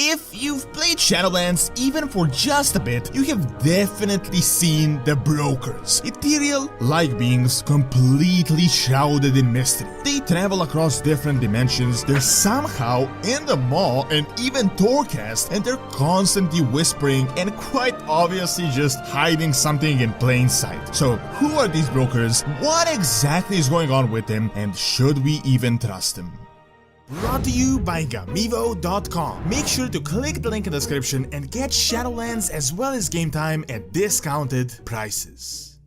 If you've played Shadowlands even for just a bit, you have definitely seen the brokers. Ethereal-like beings completely shrouded in mystery. They travel across different dimensions, they're somehow in the Maw and even Torghast, and they're constantly whispering and quite obviously just hiding something in plain sight. So who are these brokers, what exactly is going on with them, and should we even trust them? Brought to you by Gamivo.com. Make sure to click the link in the description and get Shadowlands as well as game time at discounted prices.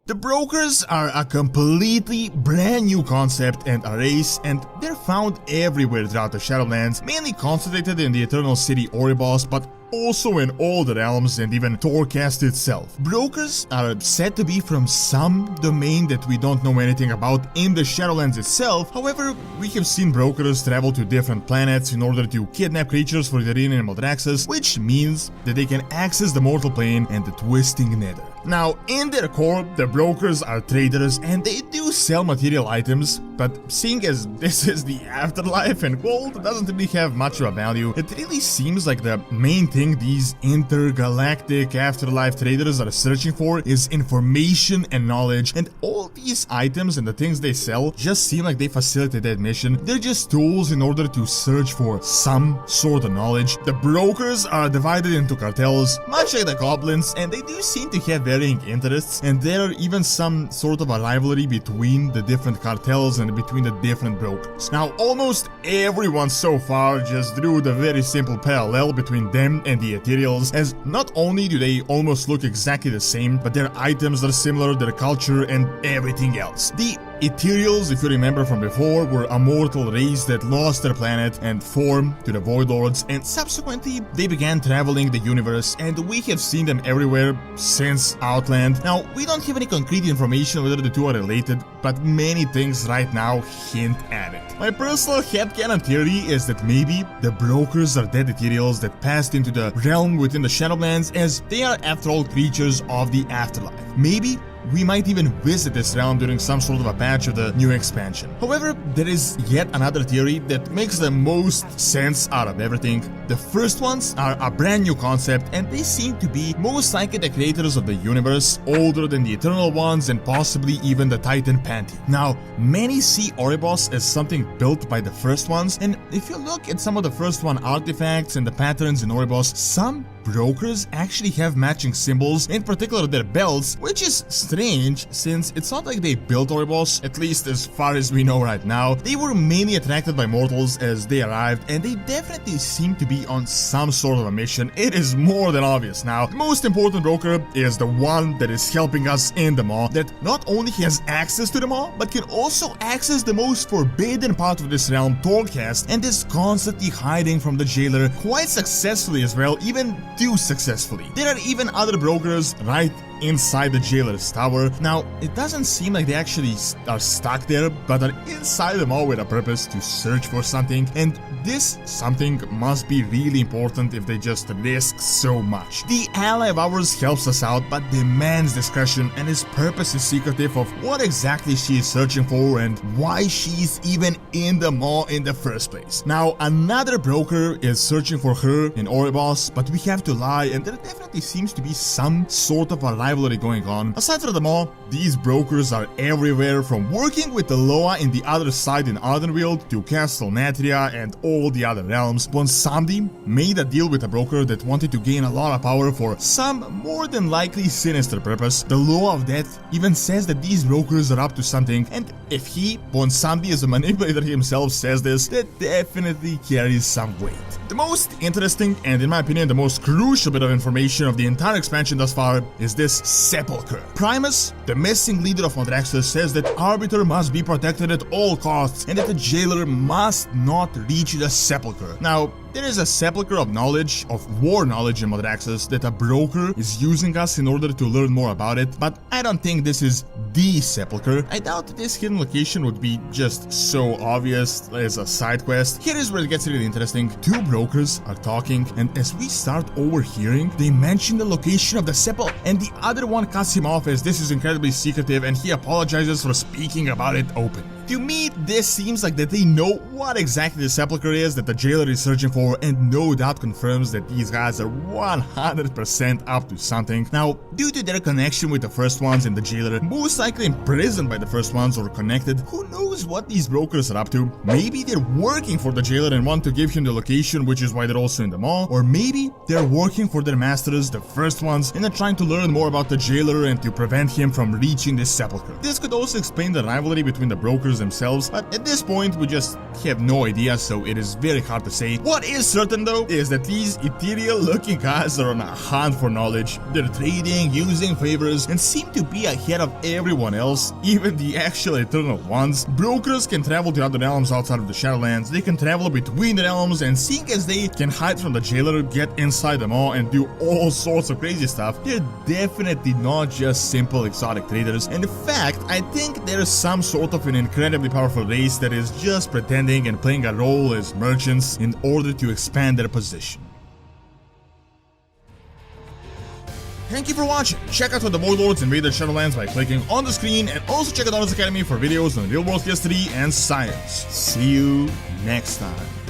The brokers are a completely brand new concept and a race, and they're found everywhere throughout the Shadowlands, mainly concentrated in the Eternal City Oribos, but also in all the realms and even Torghast itself. Brokers are said to be from some domain that we don't know anything about in the Shadowlands itself. However, we have seen brokers travel to different planets in order to kidnap creatures for the arena and Maldraxxus, which means that they can access the mortal plane and the twisting nether. Now, in their core, the brokers are traders and they do sell material items, but seeing as this is the afterlife and gold doesn't really have much of a value, it really seems like the main thing these intergalactic afterlife traders are searching for is information and knowledge, and all these items and the things they sell just seem like they facilitate that mission. They're just tools in order to search for some sort of knowledge. The brokers are divided into cartels, much like the goblins, and they do seem to have varying interests, and there are even some sort of a rivalry between the different cartels and between the different brokers. Now, almost everyone so far just drew the very simple parallel between them and the Ethereals, as not only do they almost look exactly the same, but their items are similar, their culture and everything else. The Ethereals, if you remember from before, were a mortal race that lost their planet and formed to the Void Lords, and subsequently they began traveling the universe, and we have seen them everywhere since Outland. Now, we don't have any concrete information whether the two are related, but many things right now hint at it. My personal headcanon theory is that maybe the brokers are dead Ethereals that passed into the realm within the Shadowlands, as they are after all creatures of the afterlife. Maybe we might even visit this realm during some sort of a patch of the new expansion. However, there is yet another theory that makes the most sense out of everything. The first ones are a brand new concept, and they seem to be most likely the creators of the universe, older than the Eternal Ones and possibly even the Titan Pantheon. Now, many see Oribos as something built by the first ones, and if you look at some of the first one artifacts and the patterns in Oribos, some brokers actually have matching symbols, in particular their belts, which is strange since it's not like they built Oribos, at least as far as we know right now. They were mainly attracted by mortals as they arrived, and they definitely seem to be on some sort of a mission. It is more than obvious now. The most important broker is the one that is helping us in the Maw, that not only has access to the Maw, but can also access the most forbidden part of this realm, Torghast, and is constantly hiding from the jailer quite successfully as well, even too successfully. There are even other brokers right inside the jailer's tower. Now, it doesn't seem like they actually are stuck there, but are inside the Maw with a purpose to search for something, and this something must be really important if they just risk so much. The ally of ours helps us out, but demands discretion, and his purpose is secretive of what exactly she is searching for and why she's even in the Maw in the first place. Now, another broker is searching for her in Oribos, but we have to lie, and there definitely seems to be some sort of a rivalry going on. Aside from them all, these brokers are everywhere, from working with the Loa in the other side in Ardenweald to Castle Natria and all the other realms. Bwonsamdi made a deal with a broker that wanted to gain a lot of power for some more than likely sinister purpose. The Loa of Death even says that these brokers are up to something, and if he, Bwonsamdi as a manipulator himself, says this, that definitely carries some weight. The most interesting and, in my opinion, the most crucial bit of information of the entire expansion thus far is this sepulchre. Primus, the missing leader of Maldraxxus, says that Arbiter must be protected at all costs and that the jailer must not reach the sepulchre. Now, there is a sepulchre of knowledge, of war knowledge in Maldraxxus that a broker is using us in order to learn more about it, but I don't think this is the sepulchre. I doubt this hidden location would be just so obvious as a side quest. Here is where it gets really interesting. Two brokers are talking, and as we start overhearing, they mention the location of the sepul, and the other one cuts him off as this is incredibly secretive, and he apologizes for speaking about it openly. To me, this seems like that they know what exactly the sepulcher is that the jailer is searching for, and no doubt confirms that these guys are 100% up to something. Now, due to their connection with the first ones and the jailer, most likely imprisoned by the first ones or connected, who knows what these brokers are up to? Maybe they're working for the jailer and want to give him the location, which is why they're also in the mall, or maybe they're working for their masters, the first ones, and are trying to learn more about the jailer and to prevent him from reaching this sepulcher. This could also explain the rivalry between the brokers themselves, but at this point we just have no idea, so it is very hard to say. What is certain though is that these ethereal looking guys are on a hunt for knowledge. They're trading, using favors, and seem to be ahead of everyone else, even the actual eternal ones. Brokers can travel to other realms outside of the Shadowlands, they can travel between the realms, and seeing as they can hide from the jailer, get inside them all, and do all sorts of crazy stuff, they're definitely not just simple exotic traders. And in fact, I think there's some sort of an incredibly powerful race that is just pretending and playing a role as merchants in order to expand their position. Thank you for watching. Check out the warlords invaded Shadowlands by clicking on the screen, and also check out Doronsmovies Academy for videos on real world history and science. See you next time.